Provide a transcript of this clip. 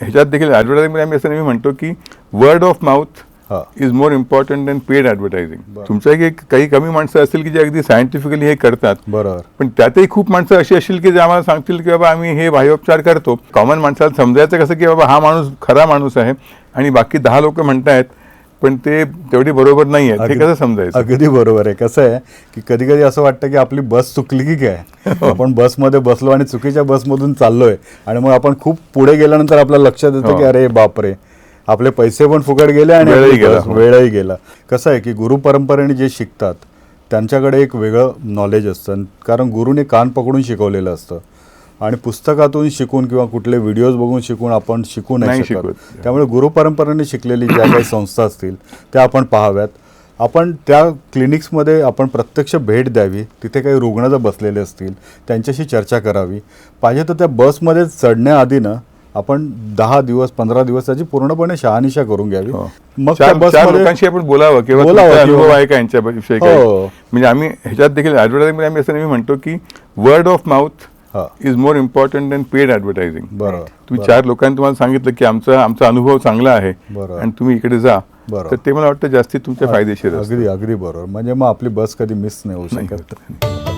ह्याच्यात देखील ॲडव्हर्टायझिंग आम्ही असं नेहमी म्हणतो की word of mouth is more important than paid advertising. तुमच्या काही कमी माणसं असतील की जे अगदी सायंटिफिकली हे करतात, बरोबर, पण त्यातही खूप माणसं अशी असतील की जे आम्हाला सांगतील की बाबा आम्ही हे बाह्योपचार करतो. कॉमन माणसाला समजायचं कसं की बाबा हा माणूस खरा माणूस आहे आणि बाकी 10 लोक म्हणतायत पण ते तेवढी बरोबर नाही आहे, हे कसं समजायचं? अगदी बरोबर आहे. कसं आहे की कधी कधी असं वाटतं की आपली बस चुकली की काय, आपण बसमध्ये बसलो आणि चुकीच्या बसमधून चाललोय आणि मग आपण खूप पुढे गेल्यानंतर आपल्याला लक्षात येतं की अरे बापरे, आपले पैसे पण फुकट गेले आणि वेळही गेला. कसं आहे की गुरु परंपरेने जे शिकतात त्यांच्याकडे एक वेगळं नॉलेज असतं, कारण गुरुने कान पकडून शिकवलेलं असतं आणि पुस्तकातून शिकून किंवा कुठले व्हिडिओज बघून शिकून आपण शिकू नाही शकत. त्यामुळे गुरु परंपरेने शिकलेली ज्या काही संस्था असतील त्या आपण पाहाव्यात. आपण त्या क्लिनिक्समध्ये आपण प्रत्यक्ष भेट द्यावी, तिथे काही रुग्ण जर बसलेले असतील त्यांच्याशी चर्चा करावी. पाहिजे तर त्या बसमध्ये चढण्याआधी ना आपण 10 दिवस 15 दिवस त्याची पूर्णपणे शहानिशा करून घ्यावी. मग त्या लोकांशी आपण बोलावं किंवा अनुभव आहे का यांच्याविषयी. म्हणजे आम्ही ह्याच्यात देखील ॲडव्हर्टायझिंग आम्ही असं नेहमी म्हणतो की word of mouth is more important than paid advertising. बरोबर, तुम्ही 4 लोकांनी तुम्हाला सांगितलं की आमचा अनुभव चांगला आहे आणि तुम्ही इकडे जा, तर ते मला वाटतं जास्ती तुमच्या फायदेशीर. अगदी बरोबर. म्हणजे मग आपली बस कधी मिस नाही होऊ शकत.